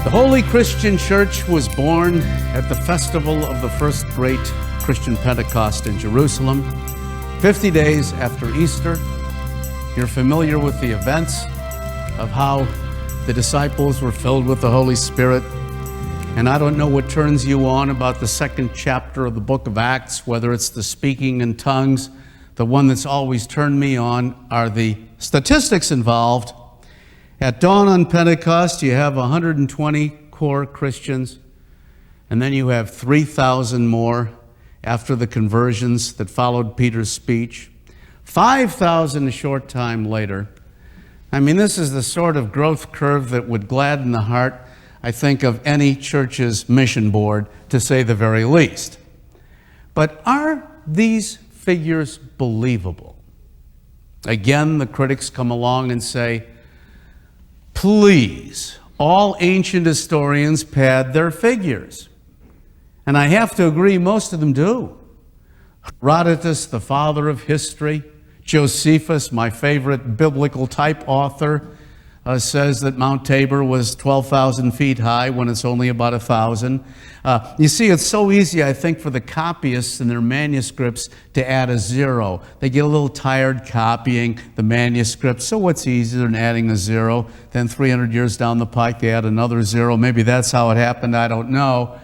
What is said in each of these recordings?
The Holy Christian Church was born at the festival of the first great Christian Pentecost in Jerusalem, 50 days after Easter. You're familiar with the events of how the disciples were filled with the Holy Spirit. And I don't know what turns you on about the second chapter of the book of Acts, whether it's the speaking in tongues. The one that's always turned me on are the statistics involved. At dawn on Pentecost, you have 120 core Christians, and then you have 3,000 more after the conversions that followed Peter's speech. 5,000 a short time later. I mean, this is the sort of growth curve that would gladden the heart, I think, of any church's mission board, to say the very least. But are these figures believable? Again, the critics come along and say, please, all ancient historians pad their figures. And I have to agree, most of them do. Herodotus, the father of history, Josephus, my favorite biblical type author, says that Mount Tabor was 12,000 feet high when it's only about 1,000. You see, it's so easy, I think, for the copyists in their manuscripts to add a zero. They get a little tired copying the manuscript, so what's easier than adding a zero? Then 300 years down the pike, they add another zero. Maybe that's how it happened, I don't know.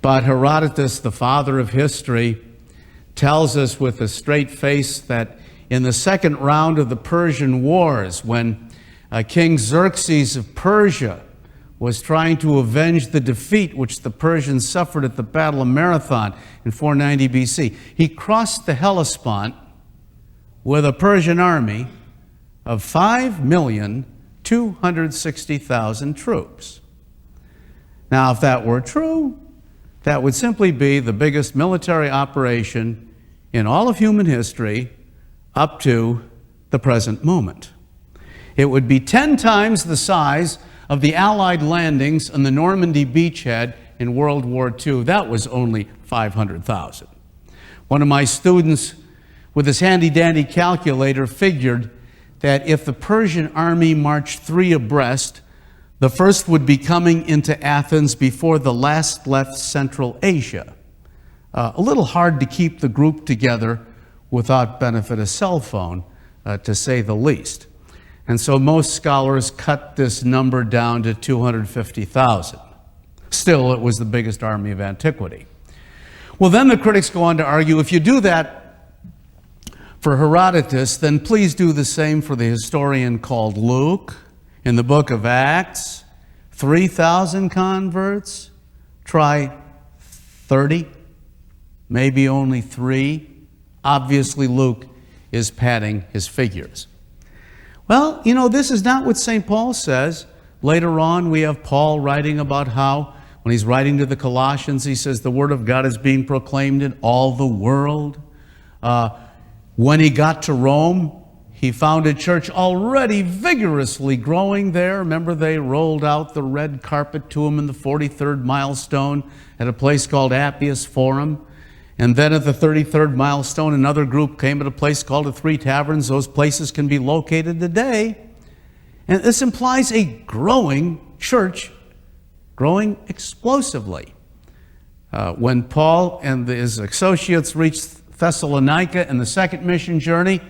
But Herodotus, the father of history, tells us with a straight face that in the second round of the Persian Wars, when King Xerxes of Persia was trying to avenge the defeat which the Persians suffered at the Battle of Marathon in 490 BC. He crossed the Hellespont with a Persian army of 5,260,000 troops. Now, if that were true, that would simply be the biggest military operation in all of human history up to the present moment. It would be 10 times the size of the Allied landings on the Normandy beachhead in World War II. That was only 500,000. One of my students with his handy-dandy calculator figured that if the Persian army marched 3 abreast, the first would be coming into Athens before the last left Central Asia. A little hard to keep the group together without benefit of cell phone, to say the least. And so most scholars cut this number down to 250,000. Still, it was the biggest army of antiquity. Well, then the critics go on to argue, if you do that for Herodotus, then please do the same for the historian called Luke. In the book of Acts, 3,000 converts. Try 30, maybe only 3. Obviously, Luke is padding his figures. Well, you know, this is not what St. Paul says. Later on, we have Paul writing about how, when he's writing to the Colossians, he says the word of God is being proclaimed in all the world. When he got to Rome, he found a church already vigorously growing there. Remember, they rolled out the red carpet to him in the 43rd milestone at a place called Appius Forum. And then at the 33rd milestone, another group came at a place called the Three Taverns. Those places can be located today. And this implies a growing church, growing explosively. When Paul and his associates reached Thessalonica in the second mission journey,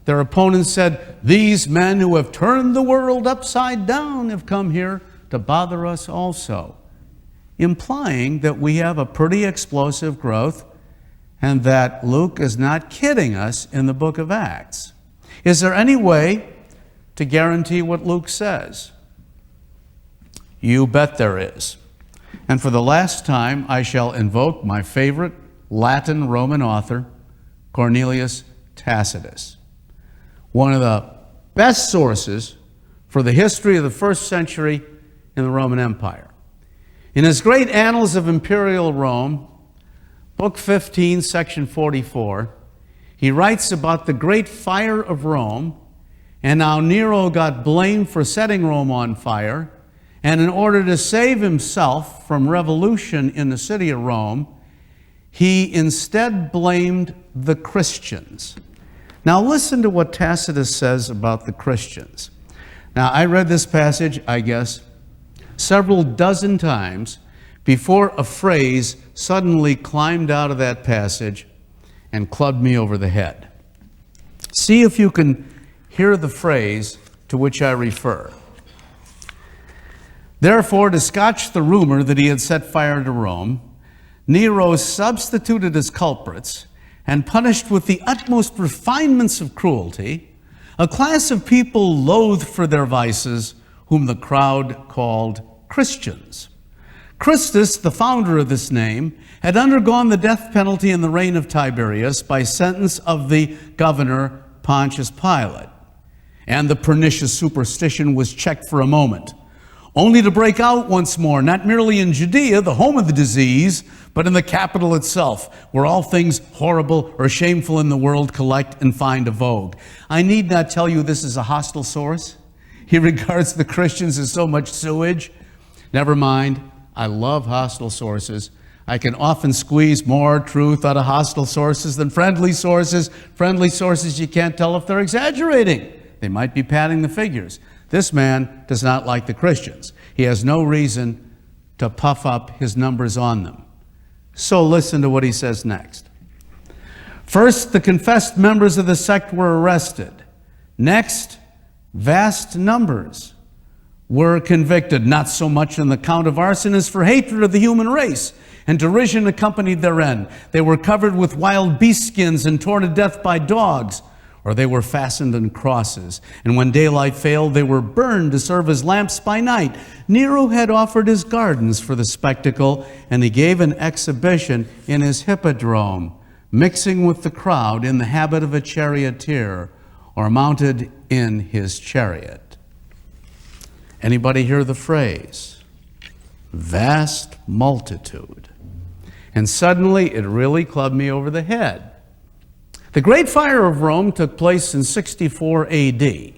their opponents said, "These men who have turned the world upside down have come here to bother us also," implying that we have a pretty explosive growth, and that Luke is not kidding us in the book of Acts. Is there any way to guarantee what Luke says? You bet there is. And for the last time, I shall invoke my favorite Latin Roman author, Cornelius Tacitus, one of the best sources for the history of the first century in the Roman Empire. In his great Annals of Imperial Rome, Book 15, section 44, he writes about the great fire of Rome and how Nero got blamed for setting Rome on fire, and in order to save himself from revolution in the city of Rome, he instead blamed the Christians. Now listen to what Tacitus says about the Christians. Now I read this passage, I guess, several dozen times before a phrase suddenly climbed out of that passage and clubbed me over the head. See if you can hear the phrase to which I refer. Therefore, to scotch the rumor that he had set fire to Rome, Nero substituted as culprits and punished with the utmost refinements of cruelty a class of people loathed for their vices, whom the crowd called Christians. Christus, the founder of this name, had undergone the death penalty in the reign of Tiberius by sentence of the governor Pontius Pilate, and the pernicious superstition was checked for a moment, only to break out once more, not merely in Judea, the home of the disease, but in the capital itself, where all things horrible or shameful in the world collect and find a vogue. I need not tell you this is a hostile source. He regards the Christians as so much sewage. Never mind, I love hostile sources. I can often squeeze more truth out of hostile sources than friendly sources. Friendly sources, you can't tell if they're exaggerating. They might be padding the figures. This man does not like the Christians. He has no reason to puff up his numbers on them. So listen to what he says next. First, the confessed members of the sect were arrested. Next, vast numbers were convicted, not so much on the count of arson as for hatred of the human race, and derision accompanied their end. They were covered with wild beast skins and torn to death by dogs, or they were fastened in crosses. And when daylight failed, they were burned to serve as lamps by night. Nero had offered his gardens for the spectacle, and he gave an exhibition in his hippodrome, mixing with the crowd in the habit of a charioteer, or mounted in his chariot. Anybody hear the phrase? Vast multitude. And suddenly it really clubbed me over the head. The Great Fire of Rome took place in 64 AD.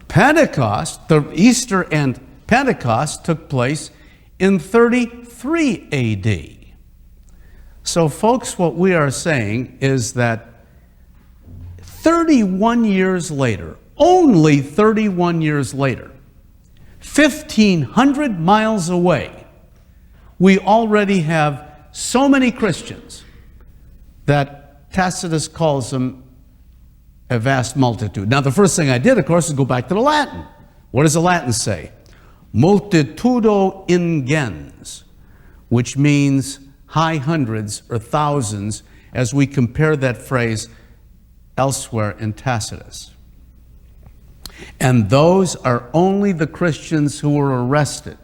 Pentecost, the Easter and Pentecost took place in 33 AD. So folks, what we are saying is that 31 years later, only 31 years later, 1,500 miles away, we already have so many Christians that Tacitus calls them a vast multitude. Now, the first thing I did, of course, is go back to the Latin. What does the Latin say? Multitudo ingens, which means high hundreds or thousands, as we compare that phrase elsewhere in Tacitus. And those are only the Christians who were arrested.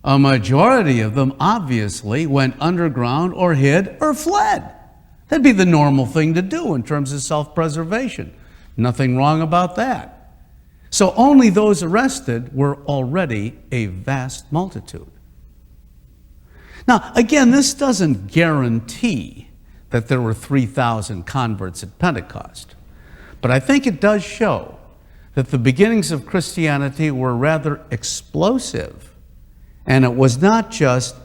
A majority of them obviously went underground or hid or fled. That'd be the normal thing to do in terms of self-preservation. Nothing wrong about that. So only those arrested were already a vast multitude. Now, again, this doesn't guarantee that there were 3,000 converts at Pentecost. But I think it does show that the beginnings of Christianity were rather explosive. And it was not just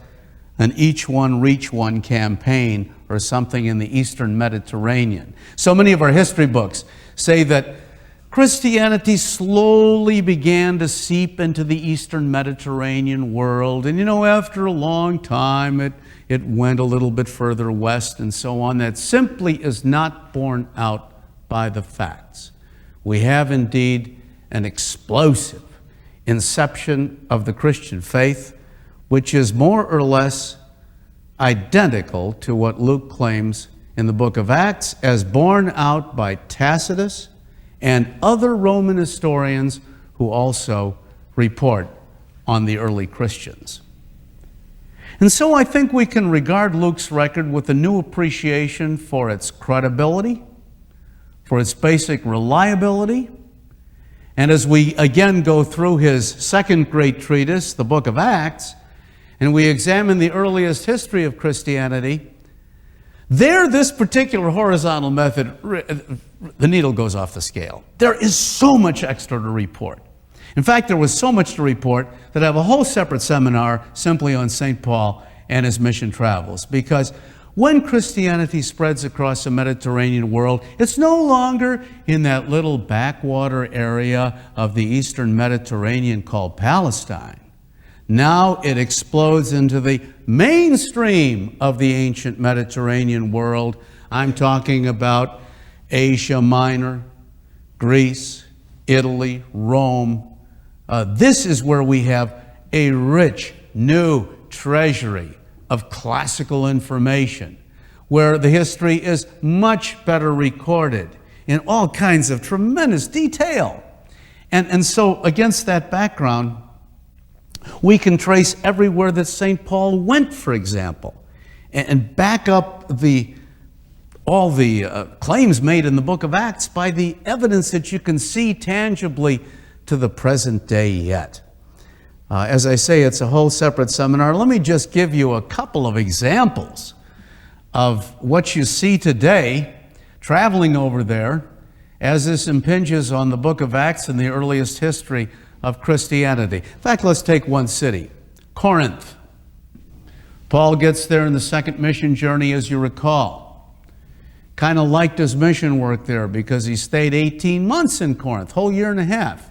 an each one reach one campaign or something in the Eastern Mediterranean. So many of our history books say that Christianity slowly began to seep into the Eastern Mediterranean world. And after a long time, it went a little bit further west and so on. That simply is not borne out by the facts. We have indeed an explosive inception of the Christian faith, which is more or less identical to what Luke claims in the book of Acts, as borne out by Tacitus and other Roman historians who also report on the early Christians. And so I think we can regard Luke's record with a new appreciation for its credibility, for its basic reliability. And as we again go through his second great treatise, the book of Acts, and we examine the earliest history of Christianity, there this particular horizontal method, the needle goes off the scale. There is so much extra to report. In fact, there was so much to report that I have a whole separate seminar simply on St. Paul and his mission travels, because when Christianity spreads across the Mediterranean world, it's no longer in that little backwater area of the eastern Mediterranean called Palestine. Now it explodes into the mainstream of the ancient Mediterranean world. I'm talking about Asia Minor, Greece, Italy, Rome. This is where we have a rich new treasury of classical information, where the history is much better recorded in all kinds of tremendous detail. And so against that background, we can trace everywhere that St. Paul went, for example, and back up all the claims made in the book of Acts by the evidence that you can see tangibly to the present day yet. As I say, it's a whole separate seminar. Let me just give you a couple of examples of what you see today traveling over there as this impinges on the book of Acts and the earliest history of Christianity. In fact, let's take one city, Corinth. Paul gets there in the second mission journey, as you recall. Kind of liked his mission work there because he stayed 18 months in Corinth, whole year and a half.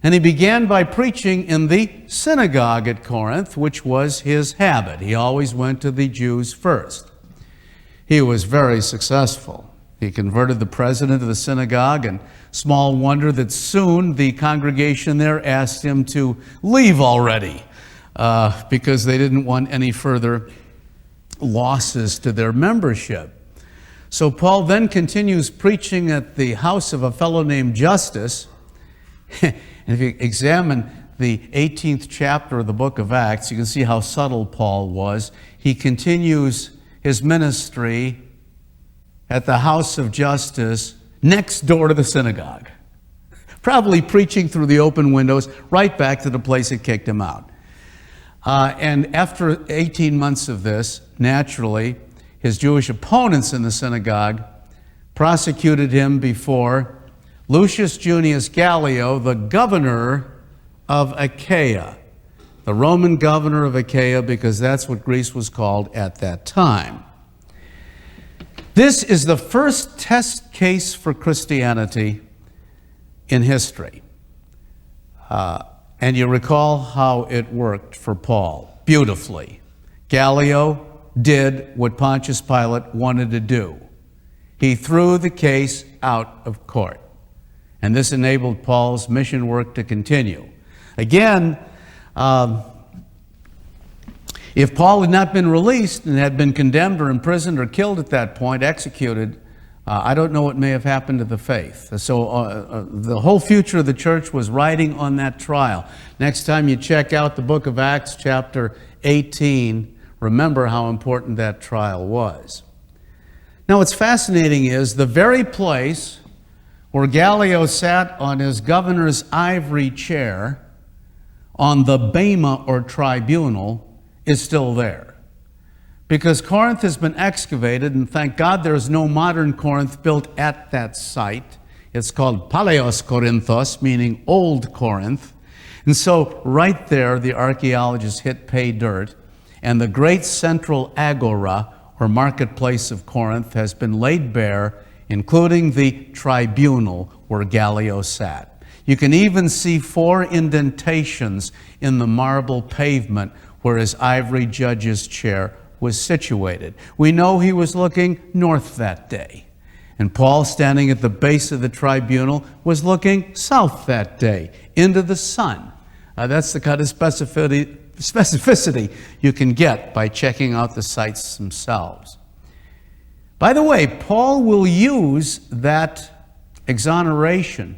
And he began by preaching in the synagogue at Corinth, which was his habit. He always went to the Jews first. He was very successful. He converted the president of the synagogue, and small wonder that soon the congregation there asked him to leave already because they didn't want any further losses to their membership. So Paul then continues preaching at the house of a fellow named Justus. And if you examine the 18th chapter of the book of Acts, you can see how subtle Paul was. He continues his ministry at the house of Justus next door to the synagogue, probably preaching through the open windows right back to the place that kicked him out. And after 18 months of this, naturally, his Jewish opponents in the synagogue prosecuted him before Lucius Junius Galilo, the governor of Achaia, the Roman governor of Achaia, because that's what Greece was called at that time. This is the first test case for Christianity in history. And you recall how it worked for Paul beautifully. Galilo did what Pontius Pilate wanted to do. He threw the case out of court. And this enabled Paul's mission work to continue. Again, if Paul had not been released and had been condemned or imprisoned or killed at that point, executed, I don't know what may have happened to the faith. So the whole future of the church was riding on that trial. Next time you check out the book of Acts, chapter 18, remember how important that trial was. Now, what's fascinating is the very place where Galilo sat on his governor's ivory chair on the bema or tribunal is still there. Because Corinth has been excavated, and thank God there is no modern Corinth built at that site. It's called Palaios Corinthos, meaning Old Corinth. And so right there, the archaeologists hit pay dirt, and the great central agora, or marketplace of Corinth, has been laid bare, including the tribunal where Galilo sat. You can even see 4 indentations in the marble pavement where his ivory judge's chair was situated. We know he was looking north that day. And Paul, standing at the base of the tribunal, was looking south that day, into the sun. That's the kind of specificity you can get by checking out the sites themselves. By the way, Paul will use that exoneration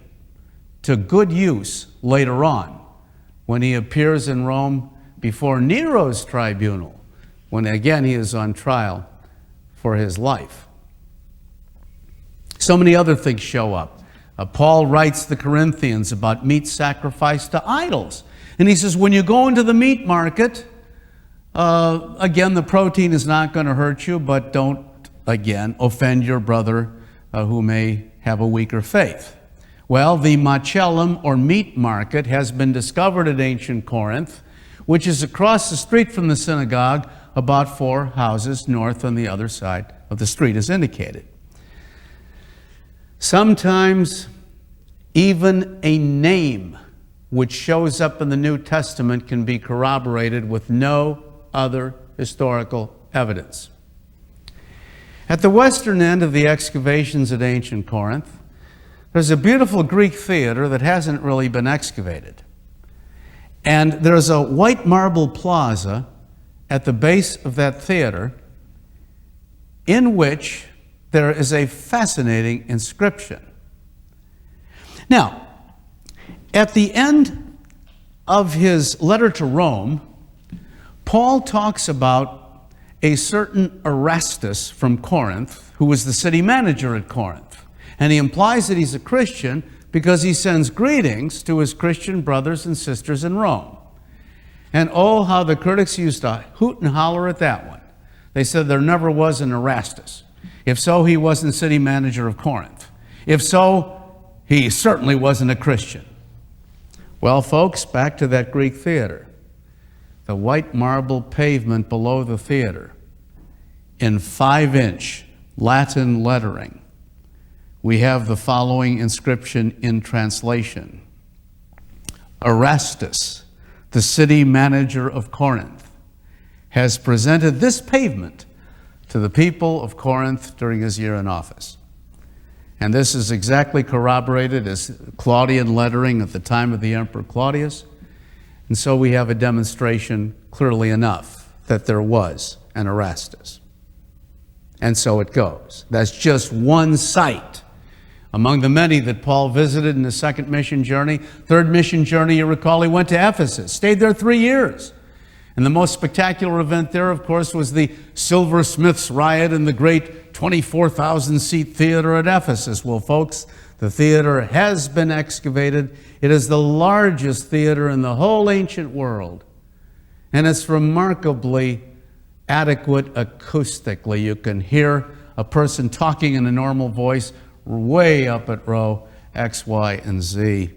to good use later on when he appears in Rome before Nero's tribunal, when again he is on trial for his life. So many other things show up. Paul writes to the Corinthians about meat sacrificed to idols. And he says, when you go into the meat market, again, the protein is not going to hurt you, but don't, again, offend your brother who may have a weaker faith. Well, the Macellum, or meat market, has been discovered at ancient Corinth, which is across the street from the synagogue about 4 houses north on the other side of the street, as indicated. Sometimes even a name which shows up in the New Testament can be corroborated with no other historical evidence. At the western end of the excavations at ancient Corinth, there's a beautiful Greek theater that hasn't really been excavated. And there's a white marble plaza at the base of that theater in which there is a fascinating inscription. Now, at the end of his letter to Rome, Paul talks about a certain Erastus from Corinth, who was the city manager at Corinth. And he implies that he's a Christian because he sends greetings to his Christian brothers and sisters in Rome. And oh, how the critics used to hoot and holler at that one. They said there never was an Erastus. If so, he wasn't city manager of Corinth. If so, he certainly wasn't a Christian. Well, folks, back to that Greek theater. The white marble pavement below the theater, in 5-inch Latin lettering, we have the following inscription in translation. Erastus, the city manager of Corinth, has presented this pavement to the people of Corinth during his year in office. And this is exactly corroborated as Claudian lettering at the time of the Emperor Claudius. And so we have a demonstration clearly enough that there was an Erastus. And so it goes. That's just one site among the many that Paul visited in his second mission journey. Third mission journey, you recall, he went to Ephesus, stayed there 3 years. And the most spectacular event there, of course, was the silversmiths' riot in the great 24,000-seat theater at Ephesus. Well, folks, the theater has been excavated. It is the largest theater in the whole ancient world. And it's remarkably adequate acoustically. You can hear a person talking in a normal voice way up at row X, Y, and Z.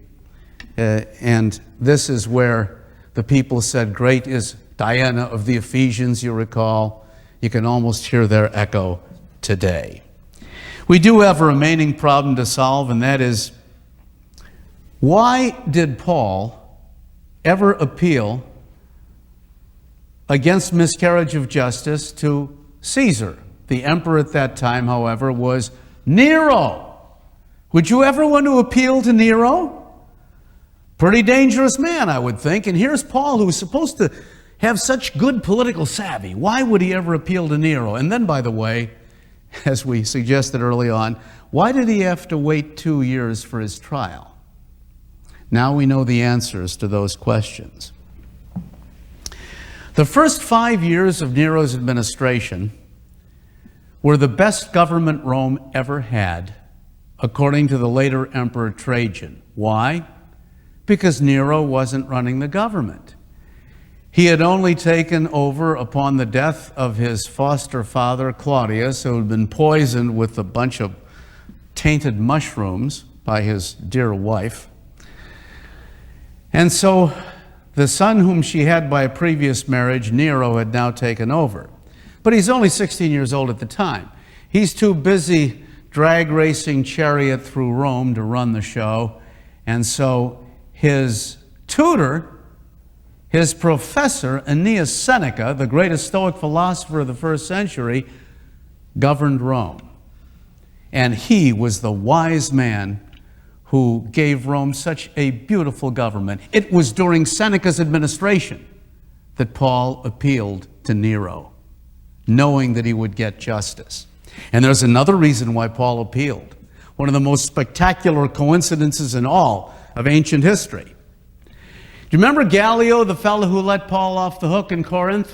And this is where the people said, "Great is Diana of the Ephesians," you recall. You can almost hear their echo today. We do have a remaining problem to solve, and that is, why did Paul ever appeal against miscarriage of justice to Caesar? The emperor at that time, however, was Nero. Would you ever want to appeal to Nero? Pretty dangerous man, I would think. And here's Paul, who was supposed to have such good political savvy. Why would he ever appeal to Nero? And then, by the way, as we suggested early on, why did he have to wait 2 years for his trial? Now we know the answers to those questions. The first 5 years of Nero's administration were the best government Rome ever had, according to the later Emperor Trajan. Why? Because Nero wasn't running the government. He had only taken over upon the death of his foster father, Claudius, who had been poisoned with a bunch of tainted mushrooms by his dear wife. And so the son whom she had by a previous marriage, Nero, had now taken over. But he's only 16 years old at the time. He's too busy drag racing chariot through Rome to run the show. And so his tutor, his professor, Aeneas Seneca, the greatest Stoic philosopher of the first century, governed Rome. And he was the wise man who gave Rome such a beautiful government. It was during Seneca's administration that Paul appealed to Nero, knowing that he would get justice. And there's another reason why Paul appealed, one of the most spectacular coincidences in all of ancient history. Do you remember Galilo, the fellow who let Paul off the hook in Corinth?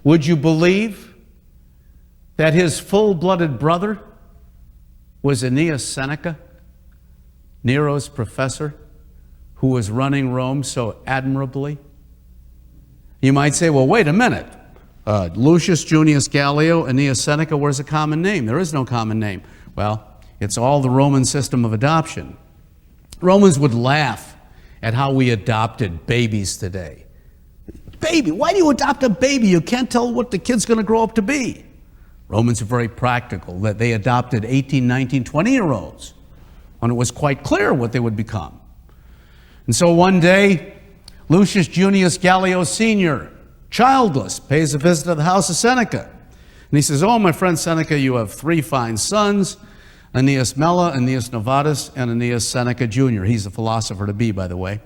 Would you believe that his full-blooded brother was Aeneas Seneca, Nero's professor, who was running Rome so admirably? You might say, well, wait a minute. Lucius Junius Gallio, Aeneas Seneca, where's a common name? There is no common name. Well, it's all the Roman system of adoption. Romans would laugh at how we adopted babies today. Baby, why do you adopt a baby? You can't tell what the kid's going to grow up to be. Romans are very practical, that they adopted 18, 19, 20-year-olds when it was quite clear what they would become. And so one day, Lucius Junius Gallio Sr., childless, pays a visit to the house of Seneca. And he says, oh, my friend Seneca, you have 3 fine sons, Aeneas Mela, Aeneas Novatus, and Aeneas Seneca Jr. He's a philosopher to be, by the way.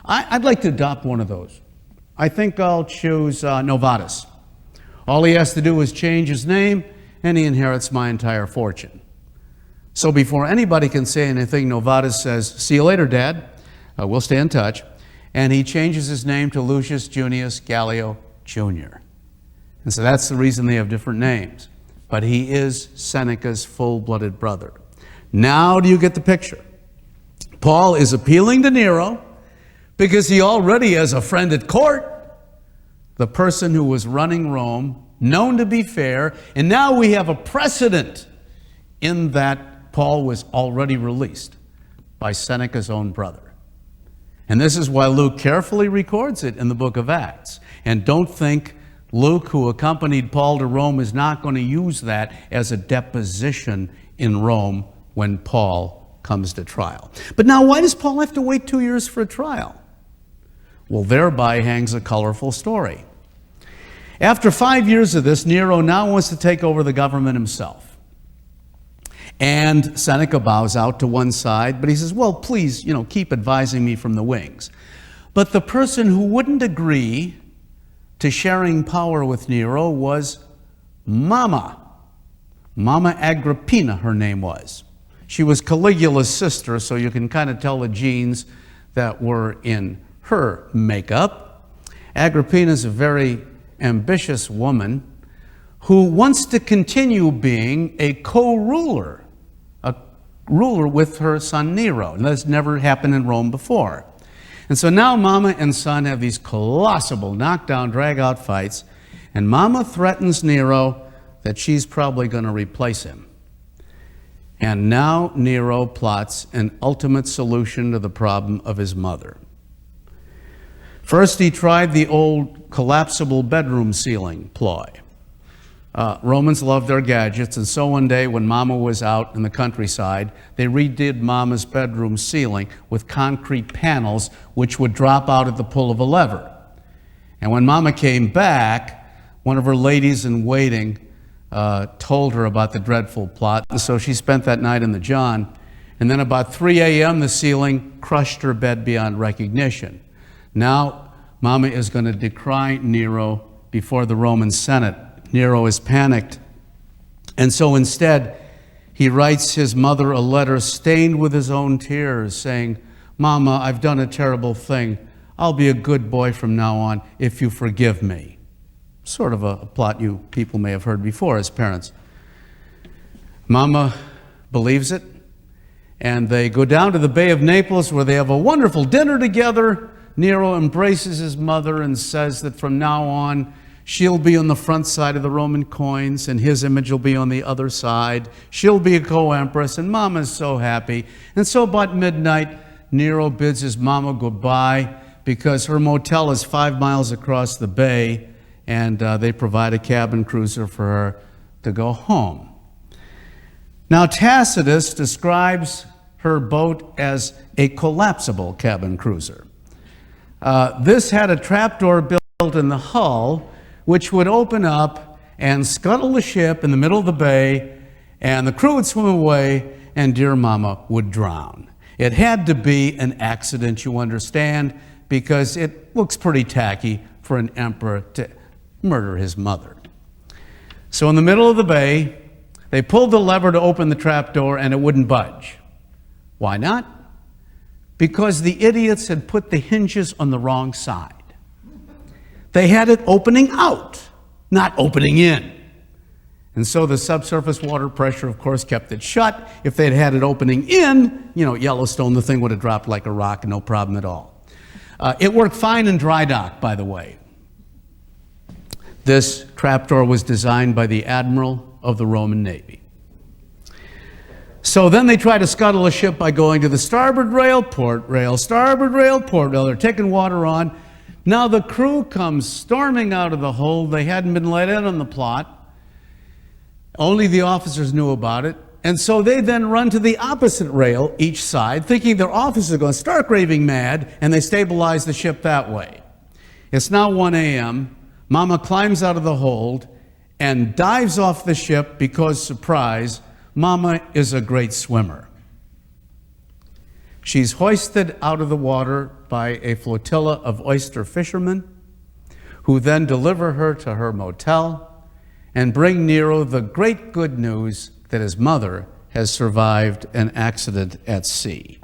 I'd like to adopt one of those. I think I'll choose Novatus. All he has to do is change his name, and he inherits my entire fortune. So before anybody can say anything, Novatus says, see you later, Dad. We'll stay in touch. And he changes his name to Lucius Junius Gallio Jr. And so that's the reason they have different names. But he is Seneca's full-blooded brother. Now do you get the picture? Paul is appealing to Nero because he already has a friend at court, the person who was running Rome, known to be fair, and now we have a precedent in that Paul was already released by Seneca's own brother. And this is why Luke carefully records it in the book of Acts. And don't think Luke, who accompanied Paul to Rome, is not going to use that as a deposition in Rome when Paul comes to trial. But now, why does Paul have to wait 2 years for a trial? Well, thereby hangs a colorful story. After 5 years of this, Nero now wants to take over the government himself. And Seneca bows out to one side, but he says, well, please, keep advising me from the wings. But the person who wouldn't agree to sharing power with Nero was Mama Agrippina, her name was. She was Caligula's sister, so you can kind of tell the genes that were in her makeup. Agrippina is a very ambitious woman who wants to continue being a co-ruler, a ruler with her son Nero. And that's never happened in Rome before. And so now Mama and son have these colossal knockdown, drag-out fights, and Mama threatens Nero that she's probably going to replace him. And now Nero plots an ultimate solution to the problem of his mother. First, he tried the old collapsible bedroom ceiling ploy. Romans loved their gadgets, and so one day when Mama was out in the countryside, they redid Mama's bedroom ceiling with concrete panels which would drop out at the pull of a lever. And when Mama came back, one of her ladies in waiting told her about the dreadful plot, and so she spent that night in the John. And then about 3 a.m., the ceiling crushed her bed beyond recognition. Now, Mama is going to decry Nero before the Roman Senate. Nero is panicked. And so instead, he writes his mother a letter stained with his own tears, saying, Mama, I've done a terrible thing. I'll be a good boy from now on if you forgive me. Sort of a plot you people may have heard before as parents. Mama believes it, and they go down to the Bay of Naples where they have a wonderful dinner together. Nero embraces his mother and says that from now on, she'll be on the front side of the Roman coins, and his image will be on the other side. She'll be a co-empress, and Mama's so happy. And so about midnight, Nero bids his Mama goodbye because her motel is 5 miles across the bay, and they provide a cabin cruiser for her to go home. Now, Tacitus describes her boat as a collapsible cabin cruiser. This had a trapdoor built in the hull, which would open up and scuttle the ship in the middle of the bay, and the crew would swim away, and dear Mama would drown. It had to be an accident, you understand, because it looks pretty tacky for an emperor to murder his mother. So in the middle of the bay, they pulled the lever to open the trapdoor, and it wouldn't budge. Why not? Because the idiots had put the hinges on the wrong side. They had it opening out, not opening in. And so the subsurface water pressure, of course, kept it shut. If they'd had it opening in, Yellowstone, the thing would have dropped like a rock, no problem at all. It worked fine in dry dock, by the way. This trapdoor was designed by the admiral of the Roman Navy. So then they try to scuttle a ship by going to the starboard rail, port rail, starboard rail, port rail. They're taking water on. Now the crew comes storming out of the hold. They hadn't been let in on the plot. Only the officers knew about it. And so they then run to the opposite rail, each side, thinking their officers are going stark raving mad, and they stabilize the ship that way. It's now 1 a.m. Mama climbs out of the hold and dives off the ship because, surprise, Mama is a great swimmer. She's hoisted out of the water by a flotilla of oyster fishermen, who then deliver her to her motel and bring Nero the great good news that his mother has survived an accident at sea.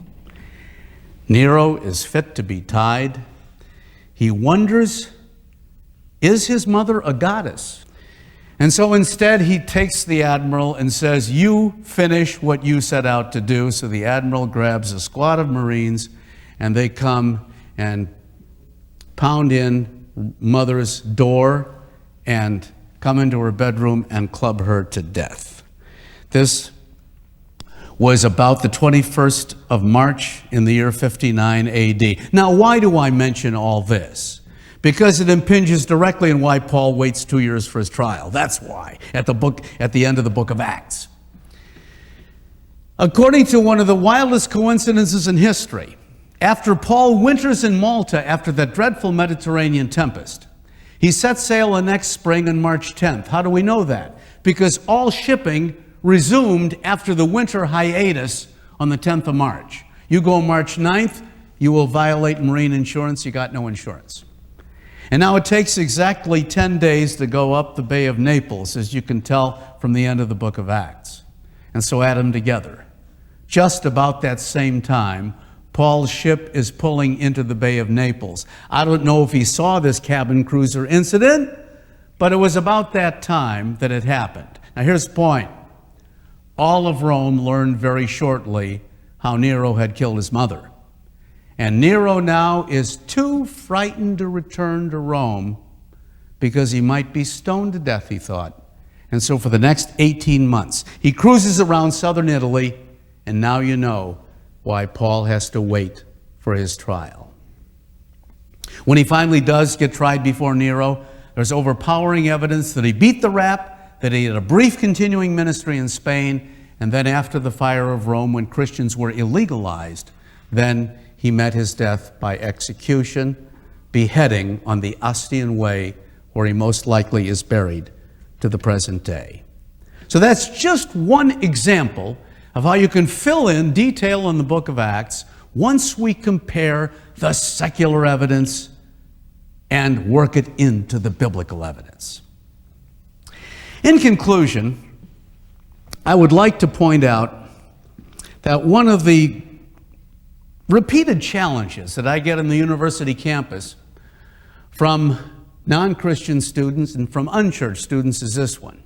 Nero is fit to be tied. He wonders, is his mother a goddess? And so instead he takes the admiral and says, you finish what you set out to do. So the admiral grabs a squad of Marines, and they come and pound in mother's door and come into her bedroom and club her to death. This was about the 21st of March in the year 59 AD. Now, why do I mention all this? Because it impinges directly on why Paul waits 2 years for his trial. That's why, at the end of the book of Acts. According to one of the wildest coincidences in history, after Paul winters in Malta after that dreadful Mediterranean tempest, he set sail the next spring on March 10th. How do we know that? Because all shipping resumed after the winter hiatus on the 10th of March. You go March 9th, you will violate marine insurance, you got no insurance. And now it takes exactly 10 days to go up the Bay of Naples, as you can tell from the end of the book of Acts. And so add them together. Just about that same time, Paul's ship is pulling into the Bay of Naples. I don't know if he saw this cabin cruiser incident, but it was about that time that it happened. Now here's the point. All of Rome learned very shortly how Nero had killed his mother. And Nero now is too frightened to return to Rome because he might be stoned to death, he thought. And so for the next 18 months, he cruises around southern Italy, and now you know why Paul has to wait for his trial. When he finally does get tried before Nero, there's overpowering evidence that he beat the rap, that he had a brief continuing ministry in Spain, and then after the fire of Rome, when Christians were illegalized, then he met his death by execution, beheading on the Ostian Way, where he most likely is buried to the present day. So that's just one example of how you can fill in detail in the book of Acts once we compare the secular evidence and work it into the biblical evidence. In conclusion, I would like to point out that one of the repeated challenges that I get on the university campus from non-Christian students and from unchurched students is this one.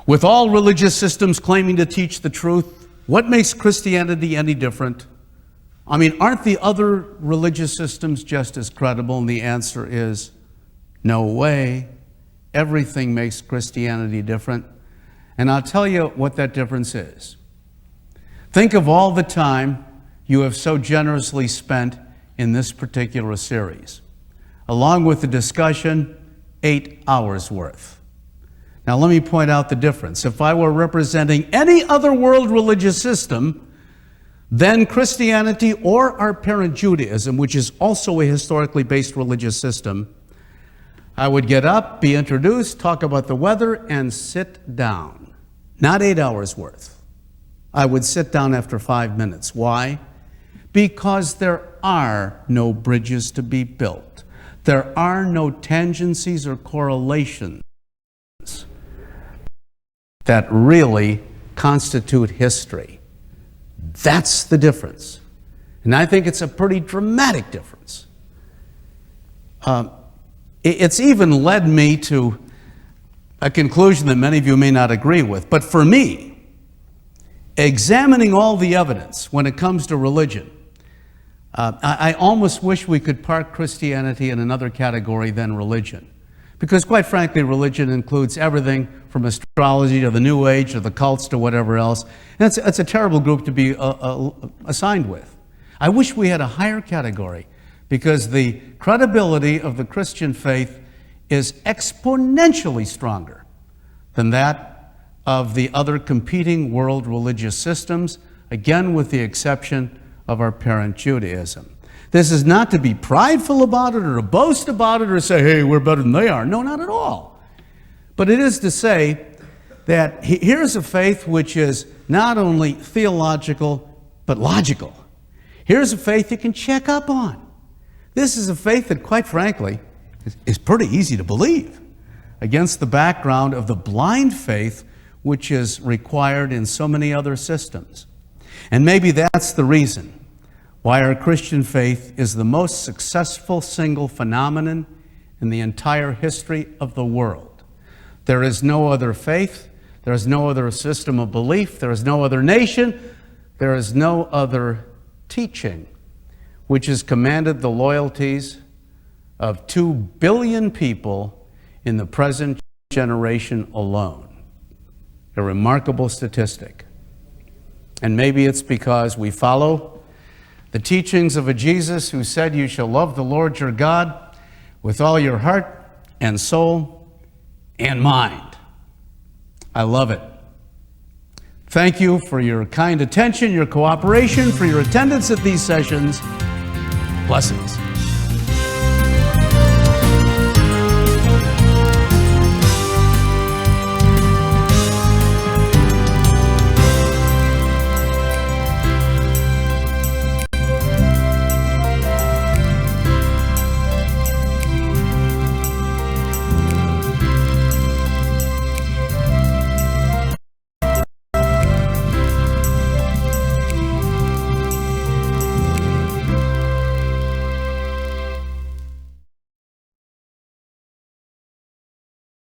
With all religious systems claiming to teach the truth, what makes Christianity any different? I mean, aren't the other religious systems just as credible? And the answer is no way. Everything makes Christianity different. And I'll tell you what that difference is. Think of all the time you have so generously spent in this particular series. Along with the discussion, 8 hours worth. Now let me point out the difference. If I were representing any other world religious system, then Christianity or our parent Judaism, which is also a historically based religious system, I would get up, be introduced, talk about the weather, and sit down. Not 8 hours worth. I would sit down after 5 minutes. Why? Because there are no bridges to be built. There are no tangencies or correlations that really constitute history. That's the difference. And I think it's a pretty dramatic difference. It's even led me to a conclusion that many of you may not agree with. But for me, examining all the evidence when it comes to religion, I almost wish we could park Christianity in another category than religion. Because quite frankly, religion includes everything from astrology to the New Age to the cults to whatever else. And it's a terrible group to be assigned with. I wish we had a higher category because the credibility of the Christian faith is exponentially stronger than that of the other competing world religious systems, again with the exception of our parent Judaism. This is not to be prideful about it or to boast about it or say, hey, we're better than they are. No, not at all. But it is to say that here's a faith which is not only theological, but logical. Here's a faith you can check up on. This is a faith that, quite frankly, is pretty easy to believe against the background of the blind faith which is required in so many other systems. And maybe that's the reason why our Christian faith is the most successful single phenomenon in the entire history of the world. There is no other faith, there is no other system of belief, there is no other nation, there is no other teaching which has commanded the loyalties of 2 billion people in the present generation alone. A remarkable statistic. And maybe it's because we follow the teachings of a Jesus who said, you shall love the Lord your God with all your heart and soul and mind. I love it. Thank you for your kind attention, your cooperation, for your attendance at these sessions. Blessings.